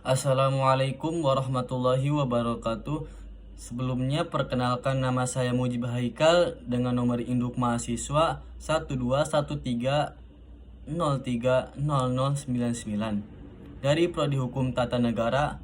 Assalamualaikum warahmatullahi wabarakatuh. Sebelumnya perkenalkan, nama saya Mujib Haikal dengan nomor induk mahasiswa 12130300099 dari Prodi Hukum Tata Negara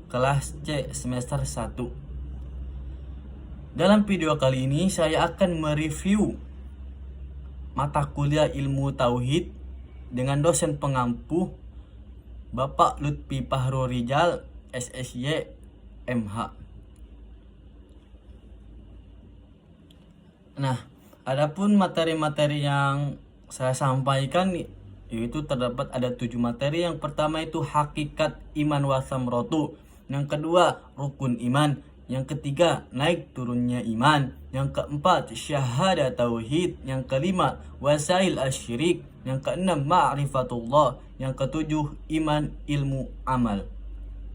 kelas C semester 1. Dalam video kali ini saya akan mereview mata kuliah Ilmu Tauhid dengan dosen pengampu Bapak Lutfi Fahrul Rijal, SSY, MH. Nah, adapun materi-materi yang saya sampaikan yaitu terdapat ada 7 materi. Yang pertama itu hakikat iman wasamrotu, yang kedua rukun iman, yang ketiga naik turunnya iman, yang keempat syahadat tauhid, yang kelima wasail asyirik, yang keenam ma'rifatullah, yang ketujuh iman ilmu amal.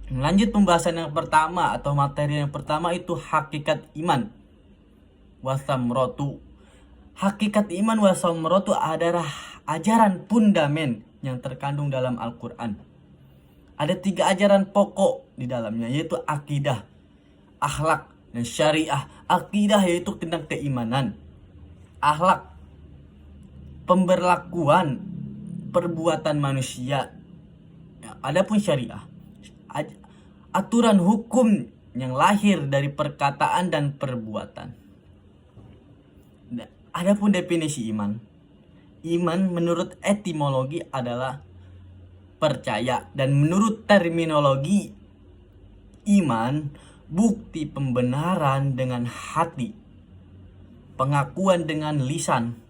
Lanjut pembahasan yang pertama atau materi yang pertama itu hakikat iman wasamrotu. Hakikat iman wasamrotu adalah ajaran fundamen yang terkandung dalam Al-Quran. Ada 3 ajaran pokok di dalamnya, yaitu akidah, akhlak, dan syariah. Akidah yaitu tentang keimanan, akhlak pemberlakuan perbuatan manusia. Adapun syariah, aturan hukum yang lahir dari perkataan dan perbuatan. Adapun definisi iman, iman menurut etimologi adalah percaya, dan menurut terminologi iman bukti pembenaran dengan hati, pengakuan dengan lisan,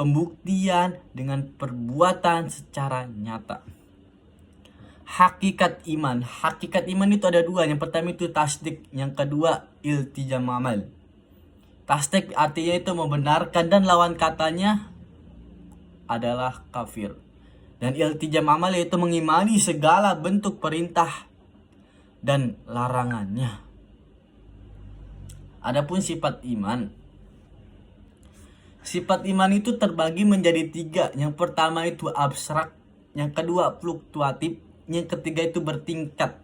pembuktian dengan perbuatan secara nyata. Hakikat iman itu ada 2. Yang pertama itu tasdik, yang kedua iltizam amal. Tasdik artinya itu membenarkan dan lawan katanya adalah kafir. Dan iltizam amal yaitu mengimani segala bentuk perintah dan larangannya. Adapun sifat iman, sifat iman itu terbagi menjadi 3. Yang pertama itu abstrak, yang kedua fluktuatif, yang ketiga itu bertingkat.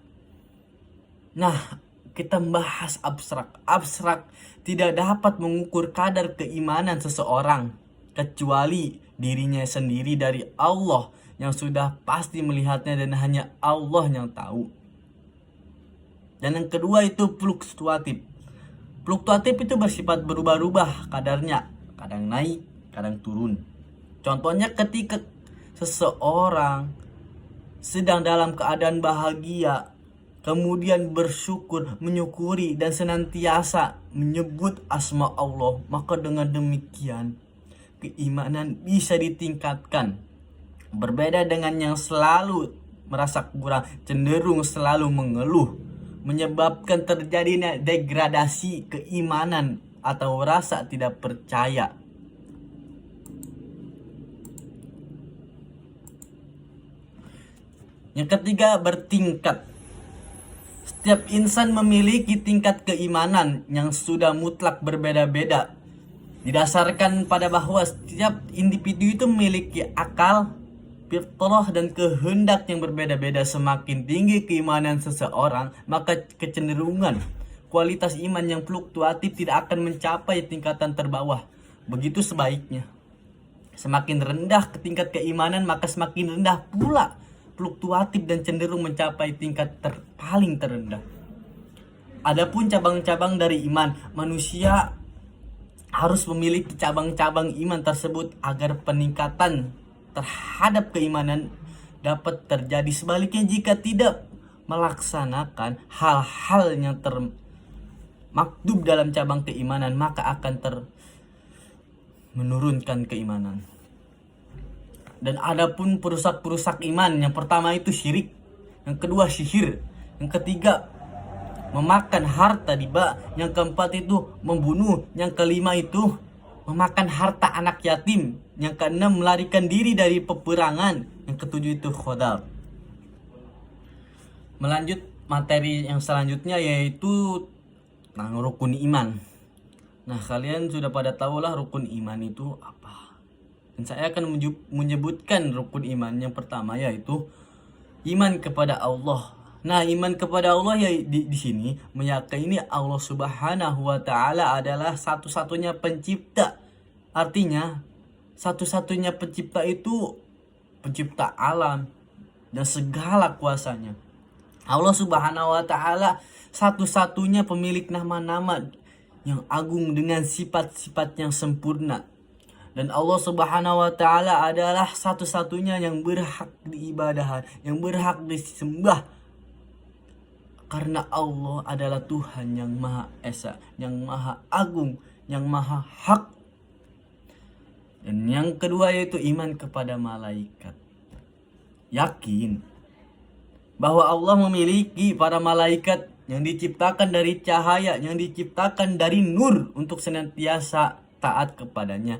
Nah, kita membahas abstrak. Abstrak tidak dapat mengukur kadar keimanan seseorang kecuali dirinya sendiri dari Allah yang sudah pasti melihatnya dan hanya Allah yang tahu. Dan yang kedua itu fluktuatif. Fluktuatif itu bersifat berubah-ubah kadarnya, kadang naik, kadang turun. Contohnya ketika seseorang sedang dalam keadaan bahagia, kemudian bersyukur, menyukuri, dan senantiasa menyebut asma Allah, maka dengan demikian keimanan bisa ditingkatkan. Berbeda dengan yang selalu merasa kurang, cenderung selalu mengeluh, menyebabkan terjadinya degradasi keimanan atau rasa tidak percaya. Yang ketiga, bertingkat. Setiap insan memiliki tingkat keimanan yang sudah mutlak berbeda-beda, didasarkan pada bahwa setiap individu itu memiliki akal, fitrah, dan kehendak yang berbeda-beda. Semakin tinggi keimanan seseorang, maka kecenderungan kualitas iman yang fluktuatif tidak akan mencapai tingkatan terbawah. Begitu sebaliknya. Semakin rendah tingkat keimanan, maka semakin rendah pula fluktuatif dan cenderung mencapai tingkat paling terendah. Adapun cabang-cabang dari iman, manusia harus memiliki cabang-cabang iman tersebut agar peningkatan terhadap keimanan dapat terjadi. Sebaliknya, jika tidak melaksanakan hal-hal yang termaktub dalam cabang keimanan, maka akan menurunkan keimanan. Dan adapun perusak-perusak iman, yang pertama itu syirik, yang kedua sihir, yang ketiga memakan harta riba, yang keempat itu membunuh, yang kelima itu memakan harta anak yatim, yang keenam melarikan diri dari peperangan, yang ketujuh itu khodar. Melanjut materi yang selanjutnya yaitu rukun iman. Nah, kalian sudah pada tahulah rukun iman itu apa. Dan saya akan menyebutkan rukun iman yang pertama, yaitu iman kepada Allah. Nah, iman kepada Allah ya di sini meyakini Allah Subhanahu wa taala adalah satu-satunya pencipta. Artinya, satu-satunya pencipta itu pencipta alam dan segala kuasanya. Allah Subhanahu wa taala satu-satunya pemilik nama-nama yang agung dengan sifat-sifat yang sempurna. Dan Allah Subhanahu wa taala adalah satu-satunya yang berhak diibadahan, yang berhak disembah. Karena Allah adalah Tuhan yang Maha Esa, yang Maha Agung, yang Maha Hak. Dan yang kedua yaitu iman kepada malaikat. Yakin bahwa Allah memiliki para malaikat yang diciptakan dari cahaya, yang diciptakan dari nur untuk senantiasa taat kepadanya.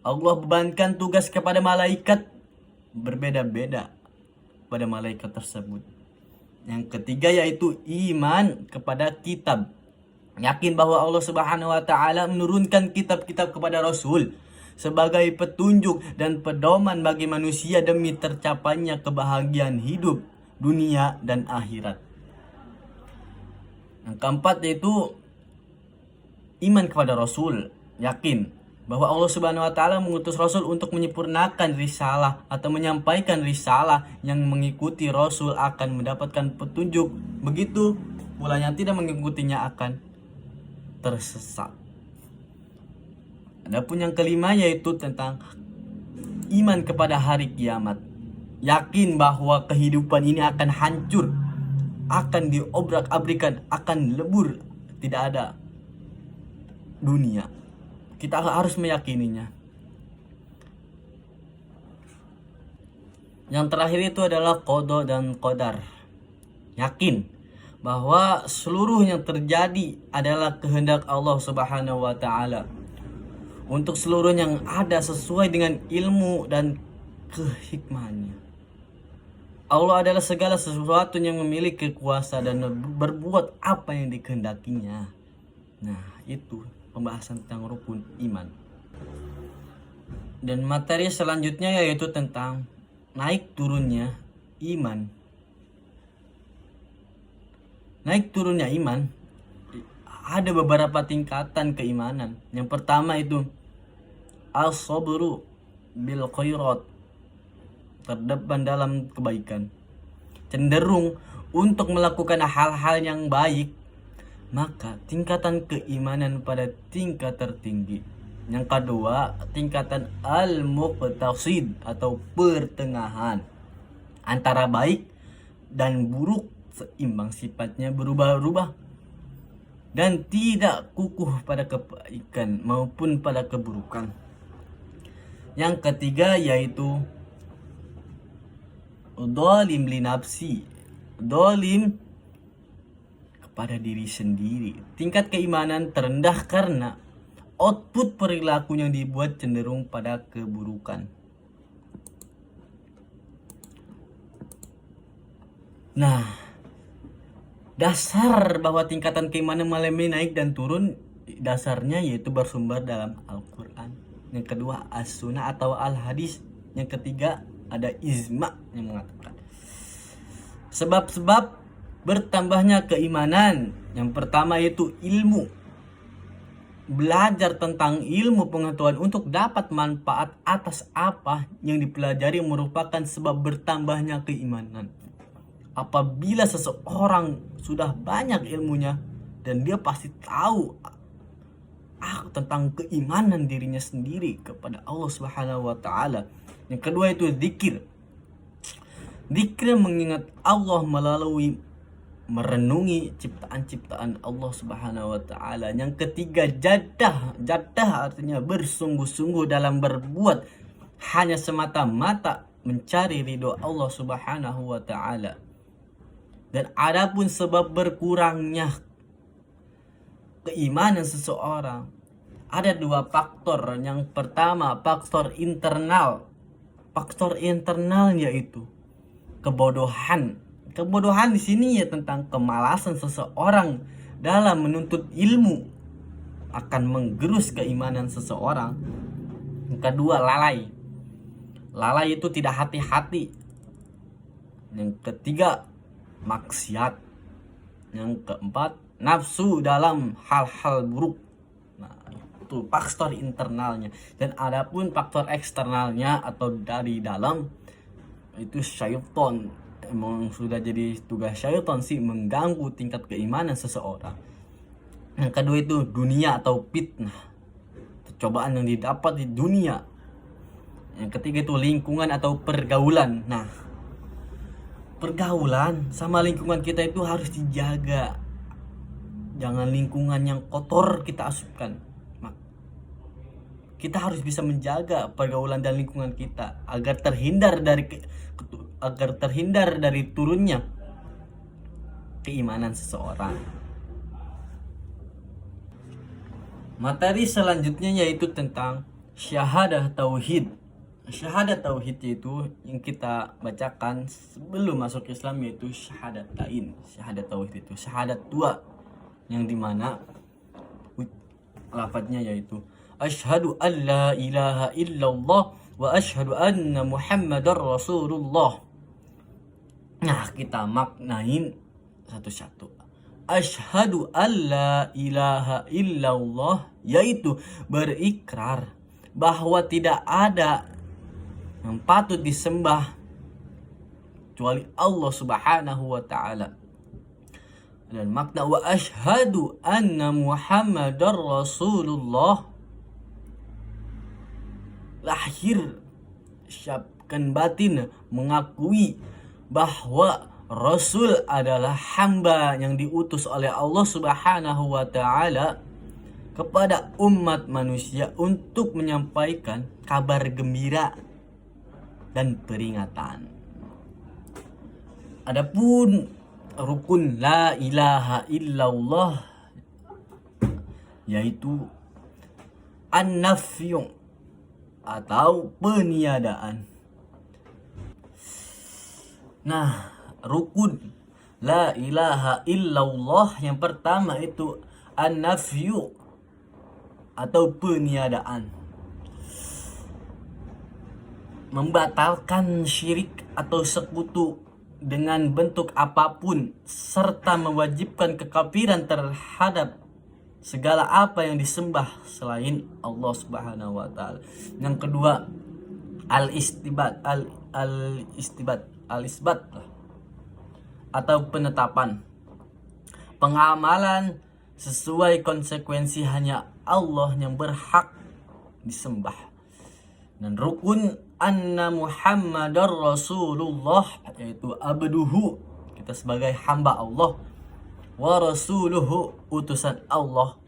Allah bebankan tugas kepada malaikat berbeda-beda pada malaikat tersebut. Yang ketiga yaitu iman kepada kitab. Yakin bahwa Allah Subhanahu wa taala menurunkan kitab-kitab kepada Rasul sebagai petunjuk dan pedoman bagi manusia demi tercapainya kebahagiaan hidup dunia dan akhirat. Yang keempat yaitu iman kepada Rasul. Yakin bahwa Allah Subhanahu wa taala mengutus Rasul untuk menyempurnakan risalah atau menyampaikan risalah. Yang mengikuti Rasul akan mendapatkan petunjuk, begitu pula yang tidak mengikutinya akan tersesat. Adapun yang kelima yaitu tentang iman kepada hari kiamat. Yakin bahwa kehidupan ini akan hancur, akan diobrak-abrikan, akan lebur, tidak ada dunia. Kita harus meyakininya. Yang terakhir itu adalah qada dan qadar. Yakin bahwa seluruh yang terjadi adalah kehendak Allah Subhanahu wa taala. Untuk seluruh yang ada sesuai dengan ilmu dan kehikmahannya. Allah adalah segala sesuatu yang memiliki kuasa dan berbuat apa yang dikehendakinya. Nah, itu pembahasan tentang rukun iman. Dan materi selanjutnya yaitu tentang naik turunnya iman. Naik turunnya iman ada beberapa tingkatan keimanan. Yang pertama itu as-sabru bil khairat, terdepan dalam kebaikan, cenderung untuk melakukan hal-hal yang baik. Maka tingkatan keimanan pada tingkat tertinggi. Yang kedua, tingkatan al-muqtasid atau pertengahan antara baik dan buruk, seimbang sifatnya, berubah-ubah dan tidak kukuh pada kebaikan maupun pada keburukan. Yang ketiga yaitu dhalim li nafsi, dhalim pada diri sendiri. Tingkat keimanan terendah karena output perilaku yang dibuat cenderung pada keburukan. Nah, dasar bahwa tingkatan keimanan mengalami naik dan turun dasarnya yaitu bersumber dalam Al-Quran. Yang kedua as-sunnah atau al-hadis. Yang ketiga ada ijma yang mengatakan sebab-sebab bertambahnya keimanan. Yang pertama yaitu ilmu. Belajar tentang ilmu pengetahuan untuk dapat manfaat atas apa yang dipelajari merupakan sebab bertambahnya keimanan. Apabila seseorang sudah banyak ilmunya dan dia pasti tahu tentang keimanan dirinya sendiri kepada Allah Subhanahu wa taala. Yang kedua itu zikir. Zikir mengingat Allah melalui merenungi ciptaan-ciptaan Allah Subhanahu wa taala. Yang ketiga jadah artinya bersungguh-sungguh dalam berbuat hanya semata-mata mencari ridho Allah Subhanahu wa taala. Dan adapun sebab berkurangnya keimanan seseorang ada dua faktor. Yang pertama faktor internal. Faktor internal yaitu kebodohan. Kebodohan di sini ya tentang kemalasan seseorang dalam menuntut ilmu akan menggerus keimanan seseorang. Yang kedua lalai. Lalai itu tidak hati-hati. Yang ketiga maksiat. Yang keempat, nafsu dalam hal-hal buruk. Nah, itu faktor internalnya. Dan adapun faktor eksternalnya atau dari dalam, itu syaitan. Emang sudah jadi tugas syaitan sih mengganggu tingkat keimanan seseorang. Yang kedua itu dunia atau fitnah, cobaan yang didapat di dunia. Yang ketiga itu lingkungan atau pergaulan. Nah, pergaulan sama lingkungan kita itu harus dijaga. Jangan lingkungan yang kotor kita asupkan. Kita harus bisa menjaga pergaulan dan lingkungan kita agar terhindar dari turunnya keimanan seseorang. Materi selanjutnya yaitu tentang syahadah tauhid. Syahadat tauhid yaitu yang kita bacakan sebelum masuk Islam, yaitu syahadatain. Syahadat tauhid itu syahadat dua, yang dimana lafadznya yaitu asyhadu an la ilaha illallah wa asyhadu anna muhammadar rasulullah. Nah, kita maknain satu-satu. Asyhadu an la ilaha illallah yaitu berikrar bahwa tidak ada yang patut disembah kecuali Allah Subhanahu wa ta'ala. Dan makna wa asyhadu anna muhammadar rasulullah, lahir syabkan batin mengakui bahwa Rasul adalah hamba yang diutus oleh Allah Subhanahu wa ta'ala kepada umat manusia untuk menyampaikan kabar gembira dan peringatan. Adapun rukun la ilaha illallah yaitu an-nafyu atau peniadaan. Nah, rukun la ilaha illallah yang pertama itu an-nafyu atau peniadaan. Membatalkan syirik atau sekutu dengan bentuk apapun serta mewajibkan kekafiran terhadap segala apa yang disembah selain Allah Subhanahu wa ta'ala. Yang kedua, al-isbat atau penetapan. Pengamalan sesuai konsekuensi hanya Allah yang berhak disembah. Dan rukun anna muhammadar rasulullah yaitu abduhu, kita sebagai hamba Allah, wa rasuluhu, utusan Allah,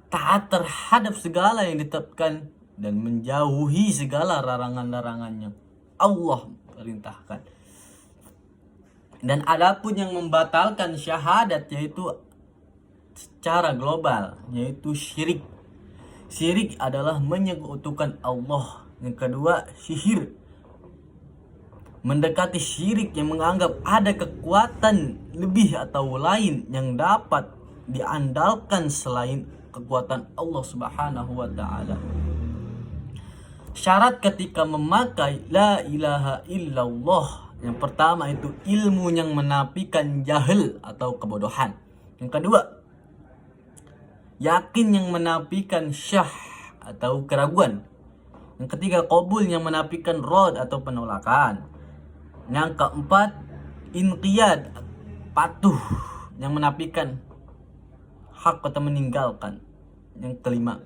taat terhadap segala yang ditetapkan dan menjauhi segala larangan-larangannya Allah perintahkan. Dan adapun yang membatalkan syahadat yaitu secara global, yaitu syirik. Syirik adalah menyekutukan Allah. Yang kedua, sihir. Mendekati syirik yang menganggap ada kekuatan lebih atau lain yang dapat diandalkan selain kekuatan Allah Subhanahu wa ta'ala. Syarat ketika memakai la ilaha illallah, yang pertama itu ilmu yang menafikan jahil atau kebodohan. Yang kedua, yakin yang menafikan syah atau keraguan. Yang ketiga, qabul yang menafikan rad atau penolakan. Yang keempat, inqiyad, patuh yang menafikan hak atau meninggalkan. Yang kelima,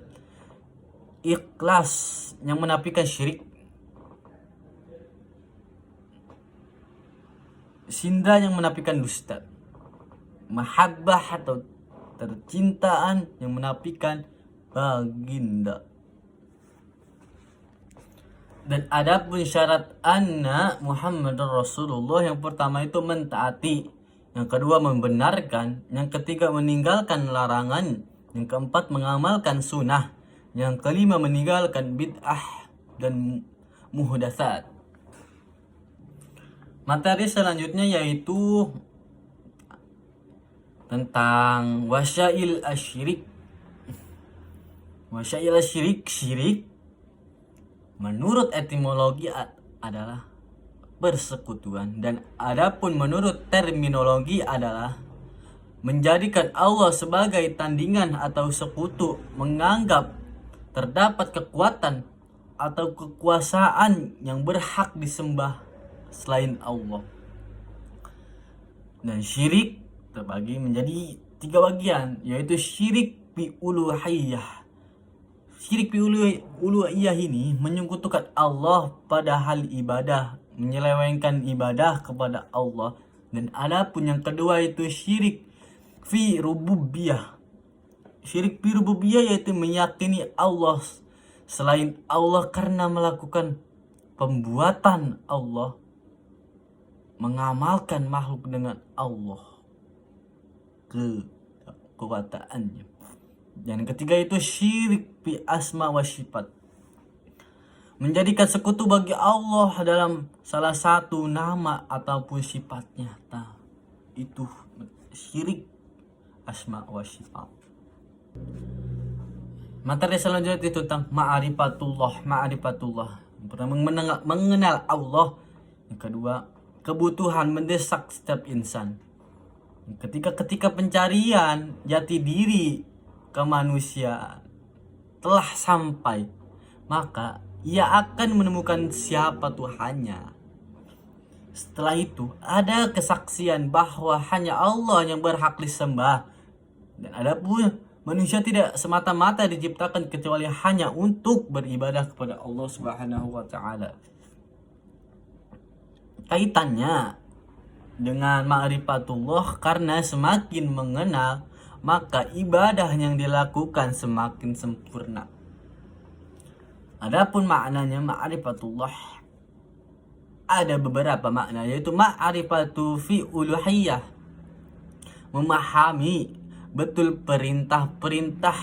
ikhlas yang menafikan syirik. Sindra yang menafikan dusta. Mahabbah atau tercintaan yang menafikan baginda. Dan adapun syarat anna Muhammadar Rasulullah, yang pertama itu mentaati, yang kedua membenarkan, yang ketiga meninggalkan larangan, yang keempat mengamalkan sunnah, yang kelima meninggalkan bid'ah dan muhdatsat. Materi selanjutnya yaitu tentang wasyail asyirik. Wasyail asyirik, syirik menurut etimologi adalah persekutuan. Dan adapun menurut terminologi adalah menjadikan Allah sebagai tandingan atau sekutu, menganggap terdapat kekuatan atau kekuasaan yang berhak disembah selain Allah. Dan syirik terbagi menjadi 3 bagian, yaitu syirik fi uluhiyah. Syirik fi uluhiyah ini menyekutukan Allah pada hal ibadah, menyelewengkan ibadah kepada Allah. Dan adapun yang kedua itu syirik fi rububiyah. Syirik fi rububiyah yaitu meyakini Allah selain Allah karena melakukan pembuatan Allah, mengamalkan makhluk dengan Allah kekuasaannya. Dan ketiga itu syirik fi asma wa sifat, menjadikan sekutu bagi Allah dalam salah satu nama ataupun sifatnya. Itu syirik asma wa sifat. Materi selanjutnya itu tentang ma'rifatullah. Yang pertama mengenal Allah. Yang kedua kebutuhan mendesak setiap insan. Ketika pencarian jati diri kemanusiaan telah sampai, maka ia akan menemukan siapa Tuhannya. Setelah itu ada kesaksian bahwa hanya Allah yang berhak disembah. Dan adapun manusia tidak semata-mata diciptakan kecuali hanya untuk beribadah kepada Allah Subhanahu wa taala. Kaitannya dengan ma'rifatullah karena semakin mengenal maka ibadah yang dilakukan semakin sempurna. Adapun maknanya ma'rifatullah ada beberapa makna, yaitu ma'rifatu fi uluhiyah, memahami betul perintah-perintah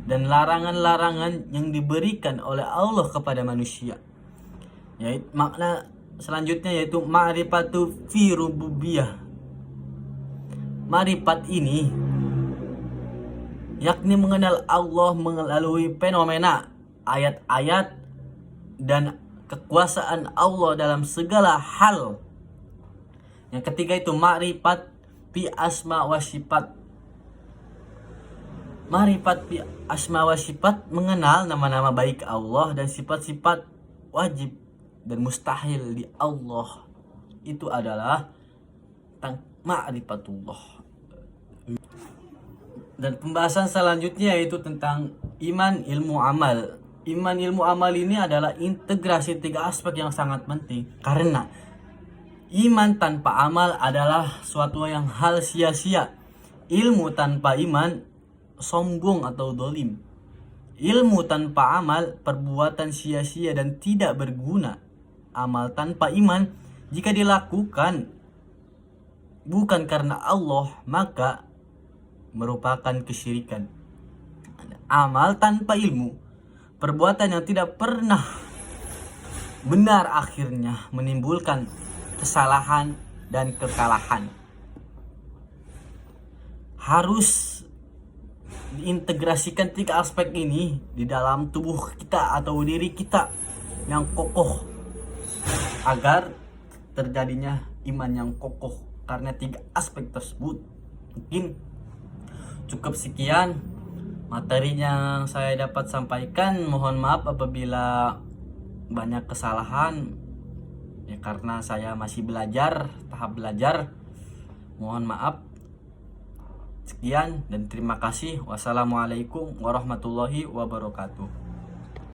dan larangan-larangan yang diberikan oleh Allah kepada manusia. Yaitu makna selanjutnya yaitu ma'rifatu fi rububiyah. Ma'rifat ini yakni mengenal Allah melalui fenomena, ayat-ayat dan kekuasaan Allah dalam segala hal. Yang ketiga itu ma'rifat fi asma wa sifat. Ma'rifat fi asma wa sifat mengenal nama-nama baik Allah dan sifat-sifat wajib dan mustahil di Allah. Itu adalah tentang ma'rifatullah. Dan pembahasan selanjutnya yaitu tentang iman, ilmu, amal. Iman, ilmu, amal ini adalah integrasi 3 aspek yang sangat penting. Karena iman tanpa amal adalah suatu yang hal sia-sia. Ilmu tanpa iman sombong atau dolim. Ilmu tanpa amal perbuatan sia-sia dan tidak berguna. Amal tanpa iman jika dilakukan bukan karena Allah maka merupakan kesyirikan. Amal tanpa ilmu, perbuatan yang tidak pernah benar akhirnya menimbulkan kesalahan dan kekalahan. Harus diintegrasikan 3 aspek ini di dalam tubuh kita atau diri kita yang kokoh agar terjadinya iman yang kokoh karena 3 aspek tersebut. Mungkin cukup sekian materi yang saya dapat sampaikan. Mohon maaf apabila banyak kesalahan ya, karena saya masih belajar, tahap belajar. Mohon maaf. Sekian dan terima kasih. Wassalamualaikum warahmatullahi wabarakatuh.